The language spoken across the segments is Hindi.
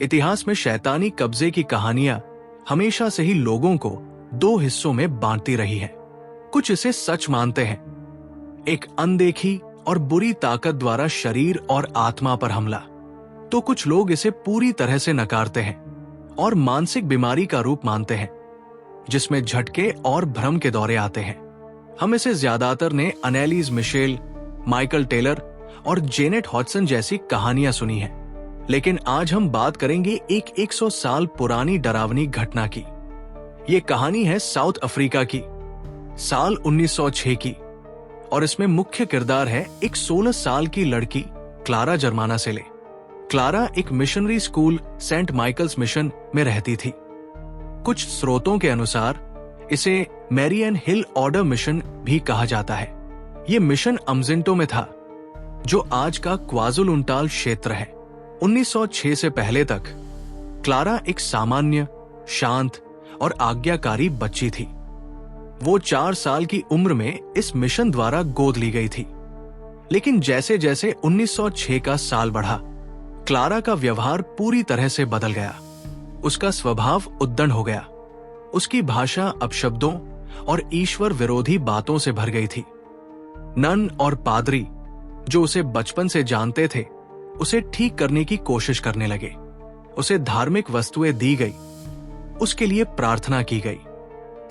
इतिहास में शैतानी कब्जे की कहानियां हमेशा से ही लोगों को दो हिस्सों में बांटती रही है। कुछ इसे सच मानते हैं, एक अनदेखी और बुरी ताकत द्वारा शरीर और आत्मा पर हमला, तो कुछ लोग इसे पूरी तरह से नकारते हैं और मानसिक बीमारी का रूप मानते हैं जिसमें झटके और भ्रम के दौरे आते हैं। हम इसे ज्यादातर ने अनेलिस मिशेल, माइकल टेलर और जेनेट हॉडसन जैसी कहानियां सुनी हैं, लेकिन आज हम बात करेंगे एक 100 साल पुरानी डरावनी घटना की। ये कहानी है साउथ अफ्रीका की, साल 1906 की, और इसमें मुख्य किरदार है एक 16 साल की लड़की क्लारा जर्माना सेले। क्लारा एक missionary school Saint Michael's Mission में रहती थी। कुछ स्रोतों के अनुसार इसे मैरियन हिल ऑर्डर मिशन भी कहा जाता है। ये मिशन अमजिंटो में था, जो आज का क्वाजुल उंटाल क्षेत्र है। 1906 से पहले तक क्लारा एक सामान्य, शांत और आज्ञाकारी बच्ची थी। वो 4 साल की उम्र में इस मिशन द्वारा गोद ली गई थी। लेकिन जैसे जैसे 1906 का साल बढ़ा, क्लारा का व्यवहार पूरी तरह से बदल गया। उसका स्वभाव उद्दंड हो गया। उसकी भाषा अपशब्दों और ईश्वर विरोधी बातों से भर गई थी। नन और पादरी, जो उसे बचपन से जानते थे, उसे ठीक करने की कोशिश करने लगे। उसे धार्मिक वस्तुएं दी गई, उसके लिए प्रार्थना की गई।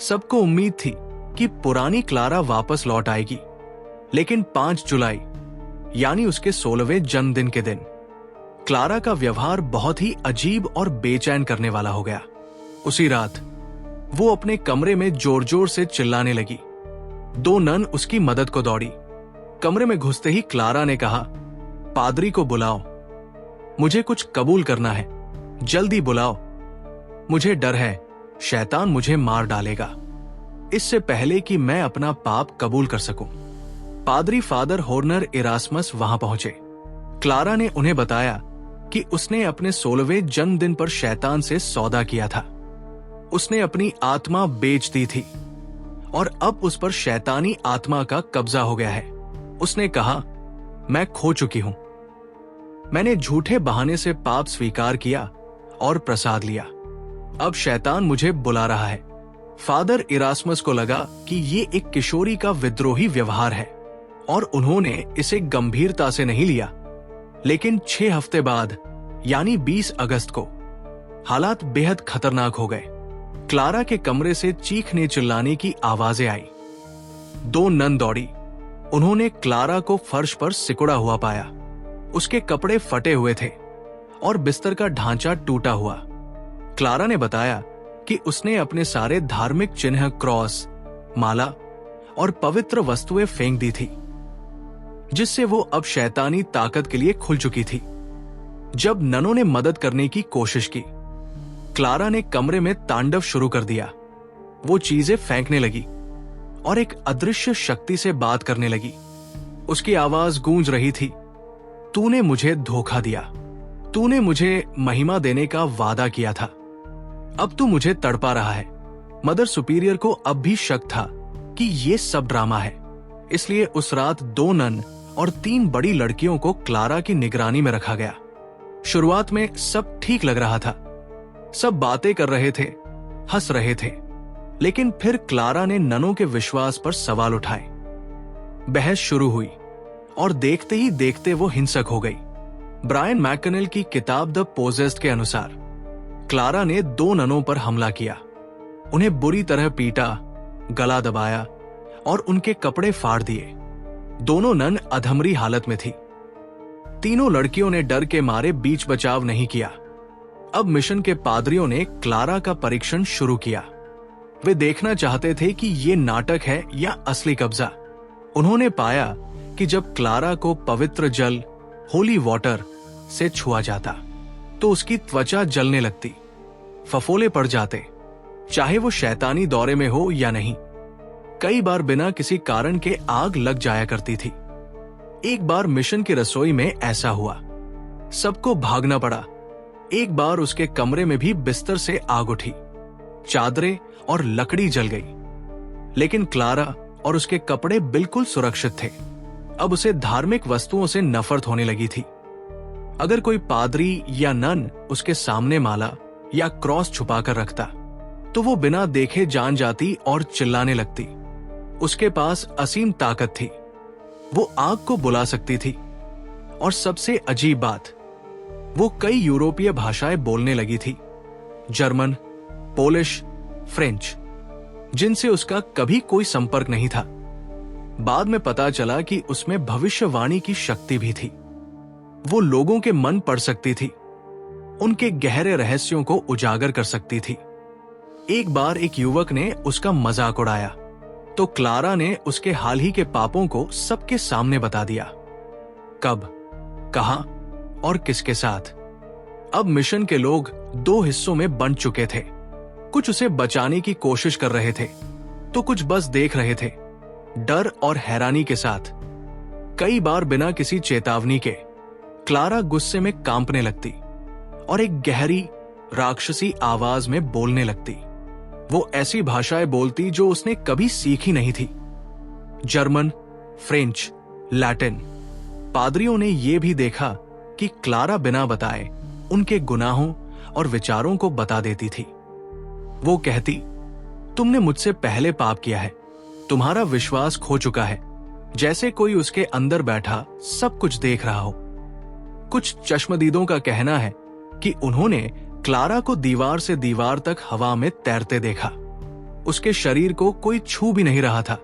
सबको उम्मीद थी कि पुरानी क्लारा वापस लौट आएगी। लेकिन 5 जुलाई यानी उसके 16वें जन्मदिन के दिन क्लारा का व्यवहार बहुत ही अजीब और बेचैन करने वाला हो गया। उसी रात वो अपने कमरे में जोर जोर से चिल्लाने लगी। 2 नन उसकी मदद को दौड़ी। कमरे में घुसते ही क्लारा ने कहा, पादरी को बुलाओ, मुझे कुछ कबूल करना है, जल्दी बुलाओ। मुझे डर है शैतान मुझे मार डालेगा, इससे पहले कि मैं अपना पाप कबूल कर सकूं। पादरी फादर होर्नर इरास्मस वहां पहुंचे। क्लारा ने उन्हें बताया कि उसने अपने 16वें जन्मदिन पर शैतान से सौदा किया था। उसने अपनी आत्मा बेच दी थी और अब उस पर शैतानी आत्मा का कब्जा हो गया है। उसने कहा, मैं खो चुकी हूं। मैंने झूठे बहाने से पाप स्वीकार किया और प्रसाद लिया। अब शैतान मुझे बुला रहा है। फादर इरास्मस को लगा कि ये एक किशोरी का विद्रोही व्यवहार है और उन्होंने इसे गंभीरता से नहीं लिया। लेकिन 6 हफ्ते बाद यानी 20 अगस्त को हालात बेहद खतरनाक हो गए। क्लारा के कमरे से चीखने चिल्लाने की आवाजें आई। 2 नन दौड़ी। उन्होंने क्लारा को फर्श पर सिकुड़ा हुआ पाया। उसके कपड़े फटे हुए थे और बिस्तर का ढांचा टूटा हुआ। क्लारा ने बताया कि उसने अपने सारे धार्मिक चिन्ह, क्रॉस, माला और पवित्र वस्तुएं फेंक दी थी, जिससे वो अब शैतानी ताकत के लिए खुल चुकी थी। जब ननों ने मदद करने की कोशिश की, क्लारा ने कमरे में तांडव शुरू कर दिया। वो चीजें फेंकने लगी और एक अदृश्य शक्ति से बात करने लगी। उसकी आवाज गूंज रही थी, तूने मुझे धोखा दिया, तूने मुझे महिमा देने का वादा किया था, अब तू मुझे तड़पा रहा है। मदर सुपीरियर को अब भी शक था कि ये सब ड्रामा है, इसलिए उस रात 2 नन और 3 बड़ी लड़कियों को क्लारा की निगरानी में रखा गया। शुरुआत में सब ठीक लग रहा था, सब बातें कर रहे थे, हंस रहे थे, लेकिन फिर क्लारा ने ननों के विश्वास पर सवाल उठाए। बहस शुरू हुई और देखते ही देखते वो हिंसक हो गई। ब्रायन मैकनेल की किताब द पोजेस्ड के अनुसार क्लारा ने 2 ननों पर हमला किया, उन्हें बुरी तरह पीटा, गला दबाया और उनके कपड़े फाड़ दिए। दोनों नन अधमरी हालत में थी। तीनों लड़कियों ने डर के मारे बीच बचाव नहीं किया। अब मिशन के पादरियों ने क्लारा का परीक्षण शुरू किया। वे देखना चाहते थे कि ये नाटक है या असली कब्जा। उन्होंने पाया कि जब क्लारा को पवित्र जल, होली वाटर से छुआ जाता तो उसकी त्वचा जलने लगती, फफोले पड़ जाते, चाहे वो शैतानी दौरे में हो या नहीं। कई बार बिना किसी कारण के आग लग जाया करती थी। एक बार मिशन की रसोई में ऐसा हुआ, सबको भागना पड़ा। एक बार उसके कमरे में भी बिस्तर से आग उठी, चादरें और लकड़ी जल गई, लेकिन क्लारा और उसके कपड़े बिल्कुल सुरक्षित थे। अब उसे धार्मिक वस्तुओं से नफरत होने लगी थी। अगर कोई पादरी या नन उसके सामने माला या क्रॉस छुपाकर रखता तो वो बिना देखे जान जाती और चिल्लाने लगती। उसके पास असीम ताकत थी, वो आग को बुला सकती थी। और सबसे अजीब बात, वो कई यूरोपीय भाषाएं बोलने लगी थी, जर्मन, पोलिश, फ्रेंच, जिनसे उसका कभी कोई संपर्क नहीं था। बाद में पता चला कि उसमें भविष्यवाणी की शक्ति भी थी। वो लोगों के मन पढ़ सकती थी, उनके गहरे रहस्यों को उजागर कर सकती थी। एक बार एक युवक ने उसका मजाक उड़ाया तो क्लारा ने उसके हाल ही के पापों को सबके सामने बता दिया। कब, कहां और किसके साथ। अब मिशन के लोग दो हिस्सों में बंट चुके थे। कुछ उसे बचाने की कोशिश कर रहे थे तो कुछ बस देख रहे थे, डर और हैरानी के साथ। कई बार बिना किसी चेतावनी के क्लारा गुस्से में कांपने लगती और एक गहरी राक्षसी आवाज में बोलने लगती। वो ऐसी भाषाएं बोलती जो उसने कभी सीखी नहीं थी, जर्मन, फ्रेंच, लैटिन। पादरियों ने यह भी देखा कि क्लारा बिना बताए उनके गुनाहों और विचारों को बता देती थी। वो कहती, तुमने मुझसे पहले पाप किया है, तुम्हारा विश्वास खो चुका है, जैसे कोई उसके अंदर बैठा सब कुछ देख रहा हो। कुछ चश्मदीदों का कहना है कि उन्होंने क्लारा को दीवार से दीवार तक हवा में तैरते देखा। उसके शरीर को कोई छू भी नहीं रहा था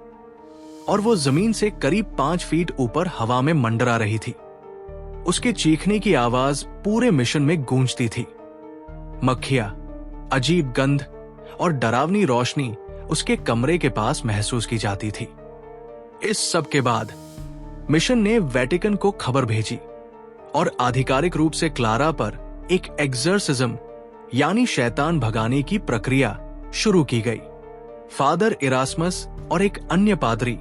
और वो जमीन से करीब 5 फीट ऊपर हवा में मंडरा रही थी। उसके चीखने की आवाज पूरे मिशन में गूंजती थी। मक्खियां, अजीब गंध और डरावनी रोशनी उसके कमरे के पास महसूस की जाती थी। इस सब के बाद मिशन ने वेटिकन को खबर भेजी और आधिकारिक रूप से क्लारा पर एक एक्सर्सिज्म यानी शैतान भगाने की प्रक्रिया शुरू की गई। फादर इरास्मस और एक अन्य पादरी,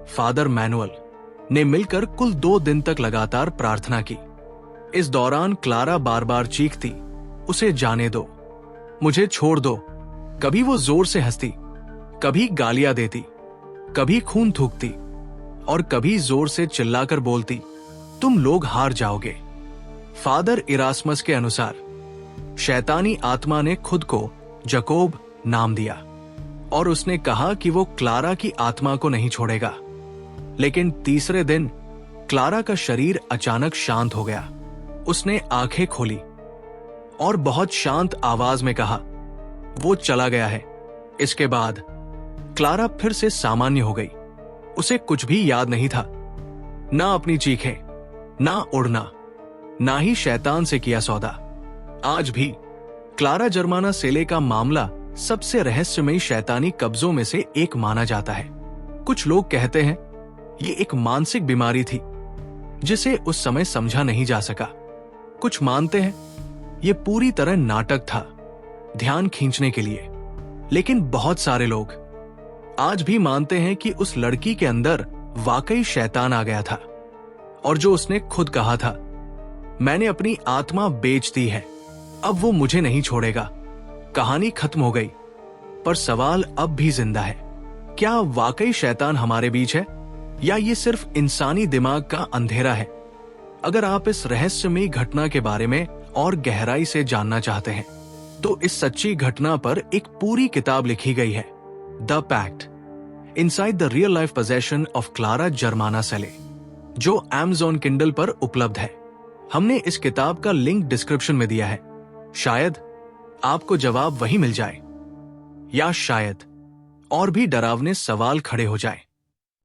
फादर मैनुअल, ने मिलकर कुल 2 दिन तक लगातार प्रार्थना की। इस दौरान क्लारा बार बार चीखती, उसे जाने दो, मुझे छोड़ दो। कभी वो जोर से हंसती, कभी गालियां देती, कभी खून थूकती और कभी जोर से चिल्लाकर बोलती, तुम लोग हार जाओगे। फादर इरास्मस के अनुसार शैतानी आत्मा ने खुद को जकोब नाम दिया और उसने कहा कि वो क्लारा की आत्मा को नहीं छोड़ेगा। लेकिन तीसरे दिन क्लारा का शरीर अचानक शांत हो गया। उसने आंखें खोली और बहुत शांत आवाज में कहा, वो चला गया है। इसके बाद क्लारा फिर से सामान्य हो गई। उसे कुछ भी याद नहीं था, ना अपनी चीखें, ना उड़ना, ना ही शैतान से किया सौदा। आज भी क्लारा जर्माना सेले का मामला सबसे रहस्यमयी शैतानी कब्जों में से एक माना जाता है। कुछ लोग कहते हैं ये एक मानसिक बीमारी थी जिसे उस समय समझा नहीं जा सका। कुछ मानते हैं ये पूरी तरह नाटक था, ध्यान खींचने के लिए। लेकिन बहुत सारे लोग आज भी मानते हैं कि उस लड़की के अंदर वाकई शैतान आ गया था और जो उसने खुद कहा था, मैंने अपनी आत्मा बेच दी है, अब वो मुझे नहीं छोड़ेगा। कहानी खत्म हो गई, पर सवाल अब भी जिंदा है। क्या वाकई शैतान हमारे बीच है या ये सिर्फ इंसानी दिमाग का अंधेरा है? अगर आप इस रहस्यमयी घटना के बारे में और गहराई से जानना चाहते हैं तो इस सच्ची घटना पर एक पूरी किताब लिखी गई है, the pact, inside the real life possession of Clara Germana Cele, जो Amazon किंडल पर उपलब्ध है। हमने इस किताब का लिंक डिस्क्रिप्शन में दिया है। शायद आपको जवाब वही मिल जाए, या शायद और भी डरावने सवाल खड़े हो जाए।